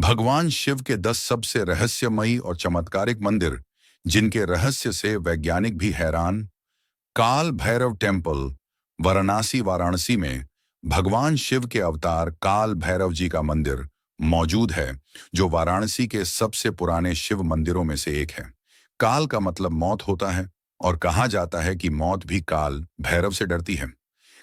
भगवान शिव के 10 सबसे रहस्यमयी और चमत्कारिक मंदिर, जिनके रहस्य से वैज्ञानिक भी हैरान। काल भैरव टेम्पल, वाराणसी में भगवान शिव के अवतार काल भैरव जी का मंदिर मौजूद है, जो वाराणसी के सबसे पुराने शिव मंदिरों में से एक है। काल का मतलब मौत होता है और कहा जाता है कि मौत भी काल भैरव से डरती है।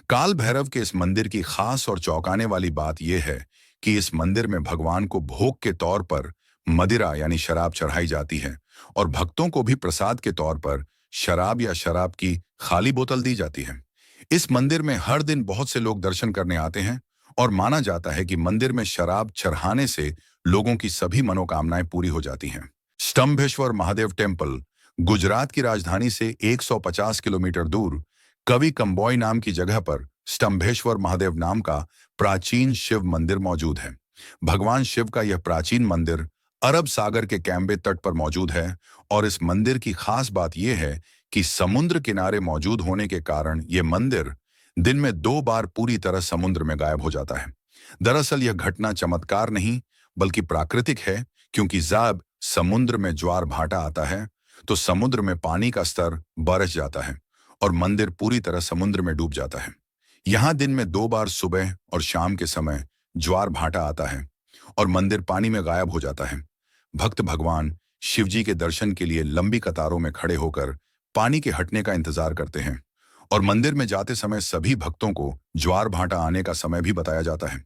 काल भैरव के इस मंदिर की खास और चौंकाने वाली बात यह है कि इस मंदिर में भगवान को भोग के तौर पर मदिरा यानी शराब चढ़ाई जाती है और भक्तों को भी प्रसाद के तौर पर शराब या शराब की खाली बोतल दी जाती है। इस मंदिर में हर दिन बहुत से लोग दर्शन करने आते हैं और माना जाता है कि मंदिर में शराब चढ़ाने से लोगों की सभी मनोकामनाएं पूरी हो जाती हैं। स्तंभेश्वर महादेव टेम्पल, गुजरात की राजधानी से 150 किलोमीटर दूर कवि कंबोई नाम की जगह पर स्तंभेश्वर महादेव नाम का प्राचीन शिव मंदिर मौजूद है। भगवान शिव का यह प्राचीन मंदिर अरब सागर के कैम्बे तट पर मौजूद है और इस मंदिर की खास बात यह है कि समुद्र किनारे मौजूद होने के कारण यह मंदिर दिन में 2 बार पूरी तरह समुद्र में गायब हो जाता है। दरअसल यह घटना चमत्कार नहीं बल्कि प्राकृतिक है, क्योंकि जब समुद्र में ज्वार भाटा आता है तो समुद्र में पानी का स्तर बरस जाता है और मंदिर पूरी तरह समुद्र में डूब जाता है। यहाँ दिन में 2 बार सुबह और शाम के समय ज्वार भाटा आता है और मंदिर पानी में गायब हो जाता है। भक्त भगवान शिवजी के दर्शन के लिए लंबी कतारों में खड़े होकर पानी के हटने का इंतजार करते हैं और मंदिर में जाते समय सभी भक्तों को ज्वार भाटा आने का समय भी बताया जाता है।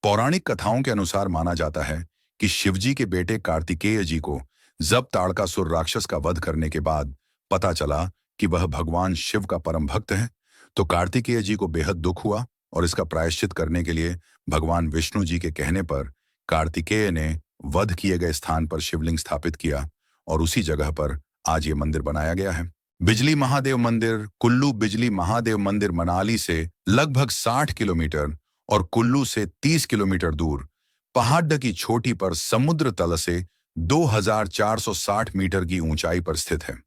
पौराणिक कथाओं के अनुसार माना जाता है कि शिवजी के बेटे कार्तिकेय जी को जब ताड़कासुर राक्षस का वध करने के बाद पता चला कि वह भगवान शिव का परम भक्त है, तो कार्तिकेय जी को बेहद दुख हुआ और इसका प्रायश्चित करने के लिए भगवान विष्णु जी के कहने पर कार्तिकेय ने वध किए गए स्थान पर शिवलिंग स्थापित किया और उसी जगह पर आज ये मंदिर बनाया गया है। बिजली महादेव मंदिर, कुल्लू बिजली महादेव मंदिर मनाली से लगभग 60 किलोमीटर और कुल्लू से 30 किलोमीटर दूर पहाड़ की चोटी पर समुद्र तल से 2460 मीटर की ऊंचाई पर स्थित है।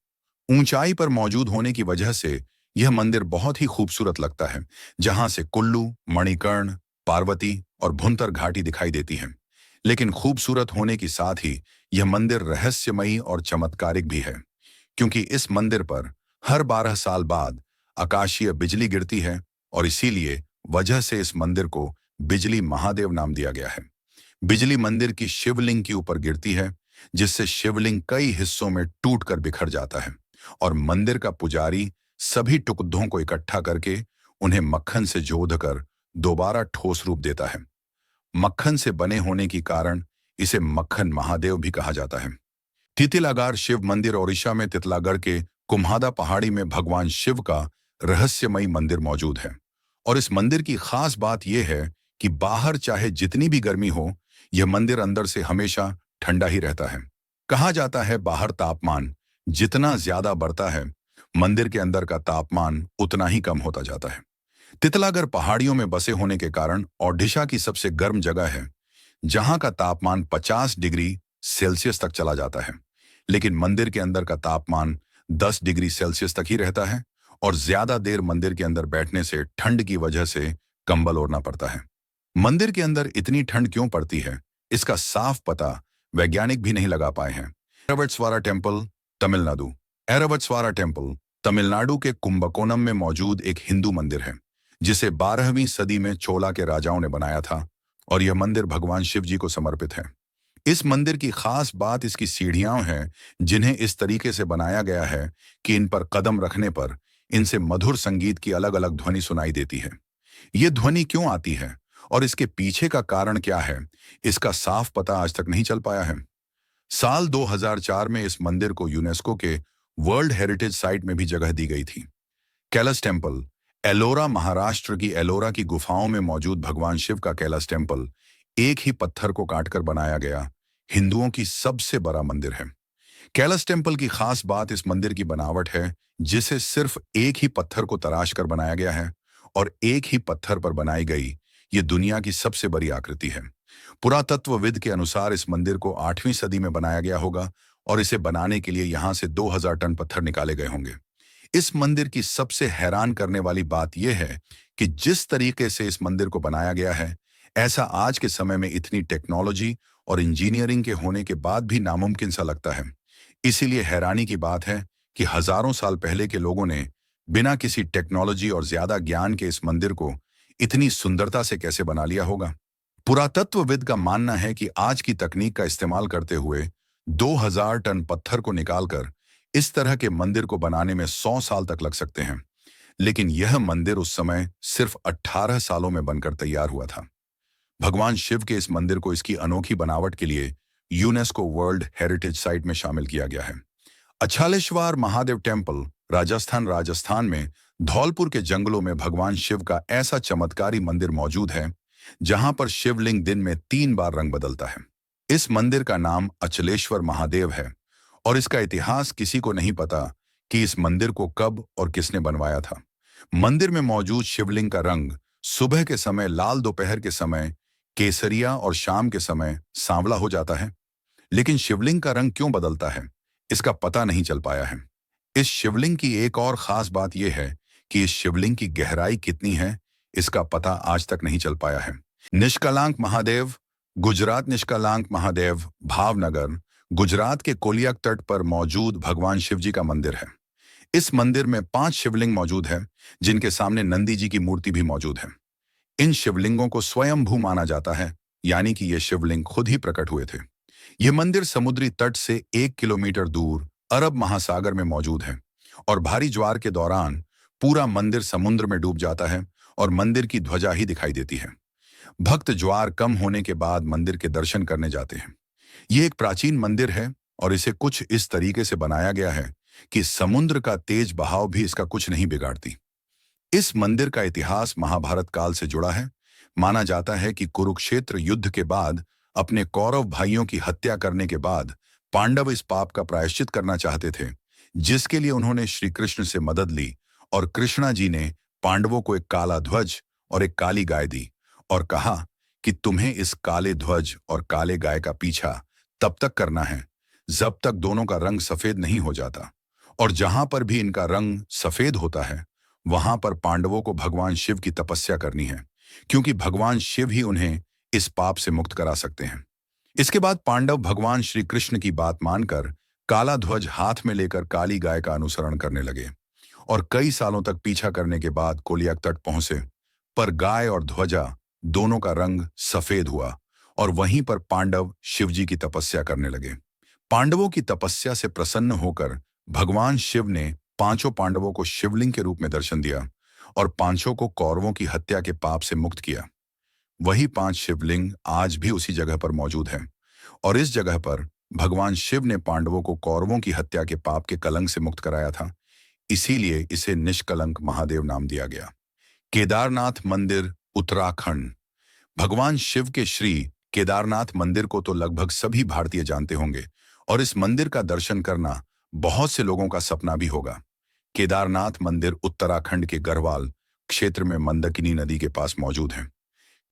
ऊंचाई पर मौजूद होने की वजह से यह मंदिर बहुत ही खूबसूरत लगता है, जहां से कुल्लू, मणिकर्ण, पार्वती और भुंतर घाटी दिखाई देती है। लेकिन खूबसूरत होने के साथ ही यह मंदिर रहस्यमयी और चमत्कारिक भी है, क्योंकि इस मंदिर पर हर 12 साल बाद आकाशीय बिजली गिरती है और इसीलिए वजह से इस मंदिर को बिजली महादेव नाम दिया गया है। बिजली मंदिर की शिवलिंग के ऊपर गिरती है, जिससे शिवलिंग कई हिस्सों में टूटकर बिखर जाता है और मंदिर का पुजारी सभी टुकड़ों को इकट्ठा करके उन्हें मक्खन से जोड़कर दोबारा ठोस रूप देता है। मक्खन से बने होने के कारण इसे मक्खन महादेव भी कहा जाता है। तितिलागार शिव मंदिर ओडिशा में तितलागढ़ के कुम्हादा पहाड़ी में भगवान शिव का रहस्यमयी मंदिर मौजूद है और इस मंदिर की खास बात यह है कि बाहर चाहे जितनी भी गर्मी हो, यह मंदिर अंदर से हमेशा ठंडा ही रहता है। कहा जाता है बाहर तापमान जितना ज्यादा बढ़ता है, मंदिर के अंदर का तापमान उतना ही कम होता जाता है। तितलागढ़ पहाड़ियों में बसे होने के कारण ओडिशा की सबसे गर्म जगह है, जहां का तापमान 50 डिग्री सेल्सियस तक चला जाता है। लेकिन मंदिर के अंदर का तापमान 10 डिग्री सेल्सियस तक ही रहता है और ज्यादा देर मंदिर के अंदर बैठने से ठंड की वजह से कंबल ओढ़ना पड़ता है। मंदिर के अंदर इतनी ठंड क्यों पड़ती है, इसका साफ पता वैज्ञानिक भी नहीं लगा पाए हैं। ऐरावतस्वारा टेम्पल, तमिलनाडु। ऐरावतस्वारा टेम्पल तमिलनाडु के कुंभकोणम में मौजूद एक हिंदू मंदिर है, जिसे 12वीं सदी में चोला के राजाओं ने बनाया था और यह मंदिर भगवान शिव जी को समर्पित है। इस मंदिर की खास बात इसकी सीढ़ियां हैं, जिन्हें इस तरीके से बनाया गया है कि इन पर कदम रखने पर इनसे मधुर संगीत की अलग अलग ध्वनि सुनाई देती है। ये ध्वनि क्यों आती है और इसके पीछे का कारण क्या है, इसका साफ पता आज तक नहीं चल पाया है। साल 2004 में इस मंदिर को यूनेस्को के वर्ल्ड हेरिटेज साइट में भी जगह दी गई थी। कैलास टेम्पल, एलोरा महाराष्ट्र की एलोरा की गुफाओं में मौजूद भगवान शिव का कैलास टेम्पल एक ही पत्थर को काटकर बनाया गया हिंदुओं की सबसे बड़ा मंदिर है। कैलास टेम्पल की खास बात इस मंदिर की बनावट है, जिसे सिर्फ एक ही पत्थर को तराश कर बनाया गया है और एक ही पत्थर पर बनाई गई ये दुनिया की सबसे बड़ी आकृति है। पुरातत्वविद के अनुसार इस मंदिर को 8वीं सदी में बनाया गया होगा और इसे बनाने के लिए यहां से 2000 टन पत्थर निकाले गए होंगे। इस मंदिर की सबसे हैरान करने वाली बात यह है कि जिस तरीके से इस मंदिर को बनाया गया है, ऐसा आज के समय में इतनी टेक्नोलॉजी और इंजीनियरिंग के होने के बाद भी नामुमकिन सा लगता है। इसीलिए हैरानी की बात है कि हजारों साल पहले के लोगों ने बिना किसी टेक्नोलॉजी और ज्यादा ज्ञान के इस मंदिर को इतनी सुंदरता से कैसे बना लिया होगा। पुरातत्वविद का मानना है कि आज की तकनीक का इस्तेमाल करते हुए 2000 टन पत्थर को निकालकर इस तरह के मंदिर को बनाने में 100 साल तक लग सकते हैं। लेकिन यह मंदिर उस समय सिर्फ 18 सालों में बनकर तैयार हुआ था। भगवान शिव के इस मंदिर को इसकी अनोखी बनावट के लिए यूनेस्को वर्ल्ड हेरिटेज साइट में शामिल किया गया है। अछालेश्वर महादेव टेम्पल राजस्थान में धौलपुर के जंगलों में भगवान शिव का ऐसा चमत्कारी मंदिर मौजूद है जहां पर शिवलिंग दिन में 3 बार रंग बदलता है। इस मंदिर का नाम अचलेश्वर महादेव है और इसका इतिहास किसी को नहीं पता कि इस मंदिर को कब और किसने बनवाया था। मंदिर में मौजूद शिवलिंग का रंग सुबह के समय लाल, दोपहर के समय केसरिया और शाम के समय सांवला हो जाता है। लेकिन शिवलिंग का रंग क्यों बदलता है, इसका पता नहीं चल पाया है। इस शिवलिंग की एक और खास बात यह है कि इस शिवलिंग की गहराई कितनी है, इसका पता आज तक नहीं चल पाया है। निष्कलांक महादेव गुजरात निष्कलांक महादेव भावनगर गुजरात के कोलियाक तट पर मौजूद भगवान शिव जी का मंदिर है। इस मंदिर में 5 शिवलिंग मौजूद है जिनके सामने नंदी जी की मूर्ति भी मौजूद है। इन शिवलिंगों को स्वयंभू माना जाता है, यानी कि ये शिवलिंग खुद ही प्रकट हुए थे। यह मंदिर समुद्री तट से 1 किलोमीटर दूर अरब महासागर में मौजूद है और भारी ज्वार के दौरान पूरा मंदिर समुद्र में डूब जाता है और मंदिर की ध्वजा ही दिखाई देती है। भक्त ज्वार कम होने के बाद मंदिर के दर्शन करने जाते हैं। यह एक प्राचीन मंदिर है और इसे कुछ इस तरीके से बनाया गया है कि समुद्र का तेज बहाव भी इसका कुछ नहीं बिगाड़ती। इस मंदिर का इतिहास महाभारत काल से जुड़ा है। माना जाता है कि कुरुक्षेत्र युद्ध के बाद अपने कौरव भाइयों की हत्या करने के बाद पांडव इस पाप का प्रायश्चित करना चाहते थे, जिसके लिए उन्होंने श्री कृष्ण से मदद ली और कृष्णा जी ने पांडवों को एक काला ध्वज और एक काली गाय दी और कहा कि तुम्हें इस काले ध्वज और काले गाय का पीछा तब तक करना है जब तक दोनों का रंग सफेद नहीं हो जाता, और जहां पर भी इनका रंग सफेद होता है वहां पर पांडवों को भगवान शिव की तपस्या करनी है, क्योंकि भगवान शिव ही उन्हें इस पाप से मुक्त करा सकते हैं। इसके बाद पांडव भगवान श्री कृष्ण की बात मानकर काला ध्वज हाथ में लेकर काली गाय का अनुसरण करने लगे और कई सालों तक पीछा करने के बाद कोलियाक तट पहुंचे, पर गाय और ध्वजा दोनों का रंग सफेद हुआ और वहीं पर पांडव शिवजी की तपस्या करने लगे। पांडवों की तपस्या से प्रसन्न होकर भगवान शिव ने 5 पांडवों को शिवलिंग के रूप में दर्शन दिया और 5 को कौरवों की हत्या के पाप से मुक्त किया। वही 5 शिवलिंग आज भी उसी जगह पर मौजूद हैं और इस जगह पर भगवान शिव ने पांडवों को कौरवों की हत्या के पाप के कलंक से मुक्त कराया था, इसीलिए इसे निष्कलंक महादेव नाम दिया गया। केदारनाथ मंदिर उत्तराखंड। भगवान शिव के श्री केदारनाथ मंदिर को तो लगभग सभी भारतीय जानते होंगे और इस मंदिर का दर्शन करना बहुत से लोगों का सपना भी होगा। केदारनाथ मंदिर उत्तराखंड के गढ़वाल क्षेत्र में मंदाकिनी नदी के पास मौजूद है।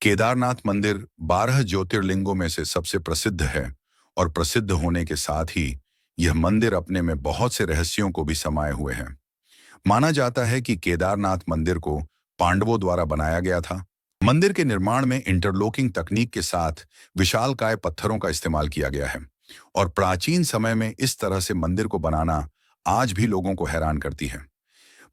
केदारनाथ मंदिर 12 ज्योतिर्लिंगों में से सबसे प्रसिद्ध है और प्रसिद्ध होने के साथ ही यह मंदिर अपने में बहुत से रहस्यों को भी समाये हुए हैं। माना जाता है कि केदारनाथ मंदिर को पांडवों द्वारा बनाया गया था। मंदिर के निर्माण में इंटरलॉकिंग तकनीक के साथ विशालकाय पत्थरों का इस्तेमाल किया गया है और प्राचीन समय में इस तरह से मंदिर को बनाना आज भी लोगों को हैरान करती है।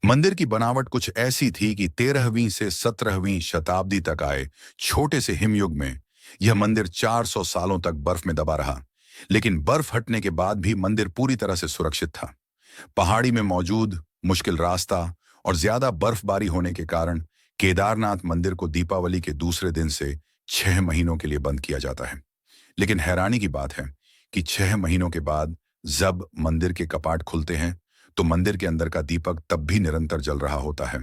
मंदिर की बनावट कुछ ऐसी थी कि 13वीं से 17वीं शताब्दी तक आए छोटे से हिमयुग में यह मंदिर 400 सालों तक बर्फ में दबा रहा, लेकिन बर्फ हटने के बाद भी मंदिर पूरी तरह से सुरक्षित था। पहाड़ी में मौजूद मुश्किल रास्ता और ज्यादा बर्फबारी होने के कारण केदारनाथ मंदिर को दीपावली के दूसरे दिन से 6 महीनों के लिए बंद किया जाता है। लेकिन हैरानी की बात है कि 6 महीनों के बाद जब मंदिर के कपाट खुलते हैं तो मंदिर के अंदर का दीपक तब भी निरंतर जल रहा होता है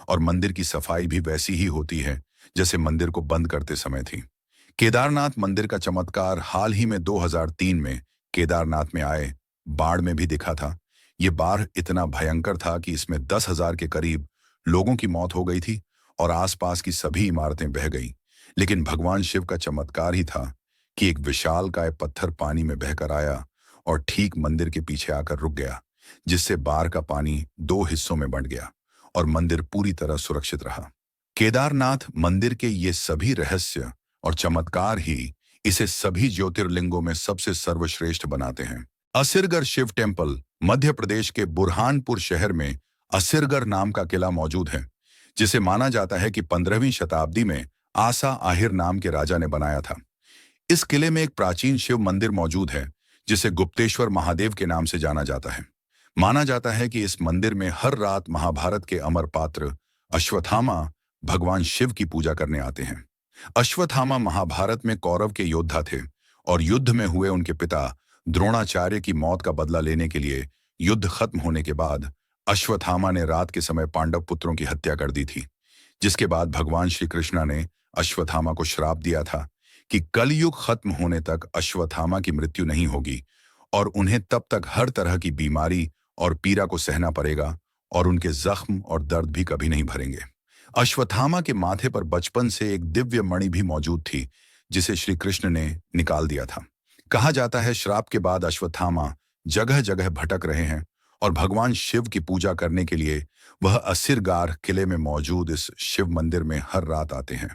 और मंदिर की सफाई भी वैसी ही होती है जैसे मंदिर को बंद करते समय थी। केदारनाथ मंदिर का चमत्कार हाल ही में 2003 में केदारनाथ में आए बाढ़ में भी दिखा था। ये बाढ़ इतना भयंकर था कि इसमें 10,000 के करीब लोगों की मौत हो गई थी और आसपास की सभी इमारतें बह गईं। लेकिन भगवान शिव का चमत्कार ही था कि एक विशालकाय पत्थर पानी में बहकर आया और ठीक मंदिर के पीछे आकर रुक गया, जिससे बाढ़ का पानी 2 हिस्सों में बंट गया और मंदिर पूरी तरह सुरक्षित रहा। केदारनाथ मंदिर के ये सभी रहस्य और चमत्कार ही इसे सभी ज्योतिर्लिंगों में सबसे सर्वश्रेष्ठ बनाते हैं। असिरगढ़ शिव टेम्पल मध्य प्रदेश के बुरहानपुर शहर में असिरगढ़ नाम का किला मौजूद है, जिसे माना जाता है कि 15वीं शताब्दी में आसा आहिर नाम के राजा ने बनाया था। इस किले में एक प्राचीन शिव मंदिर मौजूद है, जिसे गुप्तेश्वर महादेव के नाम से जाना जाता है। माना जाता है कि इस मंदिर में हर रात महाभारत के अमर पात्र अश्वत्थामा भगवान शिव की पूजा करने आते हैं। अश्वत्थामा महाभारत में कौरव के योद्धा थे और युद्ध में हुए उनके पिता द्रोणाचार्य की मौत का बदला लेने के लिए युद्ध खत्म होने के बाद अश्वत्थामा ने रात के समय पांडव पुत्रों की हत्या कर दी थी, जिसके बाद भगवान श्री कृष्ण ने अश्वत्थामा को श्राप दिया था कि कलयुग खत्म होने तक अश्वत्थामा की मृत्यु नहीं होगी और उन्हें तब तक हर तरह की बीमारी और पीड़ा को सहना पड़ेगा और उनके जख्म और दर्द भी कभी नहीं भरेंगे। अश्वत्थामा के माथे पर बचपन से एक दिव्य मणि भी मौजूद थी, जिसे श्री कृष्ण ने निकाल दिया था। कहा जाता है श्राप के बाद अश्वत्थामा जगह जगह भटक रहे हैं और भगवान शिव की पूजा करने के लिए वह असिरगार किले में मौजूद इस शिव मंदिर में हर रात आते हैं।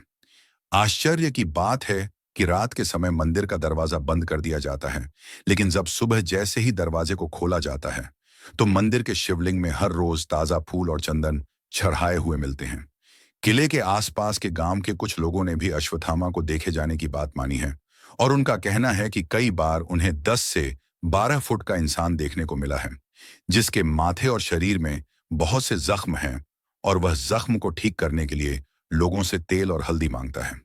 आश्चर्य की बात है कि रात के समय मंदिर का दरवाजा बंद कर दिया जाता है, लेकिन जब सुबह जैसे ही दरवाजे को खोला जाता है तो मंदिर के शिवलिंग में हर रोज ताजा फूल और चंदन चढ़ाए हुए मिलते हैं। किले के आसपास के गांव के कुछ लोगों ने भी अश्वत्थामा को देखे जाने की बात मानी है और उनका कहना है कि कई बार उन्हें 10 से 12 फुट का इंसान देखने को मिला है, जिसके माथे और शरीर में बहुत से जख्म हैं और वह जख्म को ठीक करने के लिए लोगों से तेल और हल्दी मांगता है।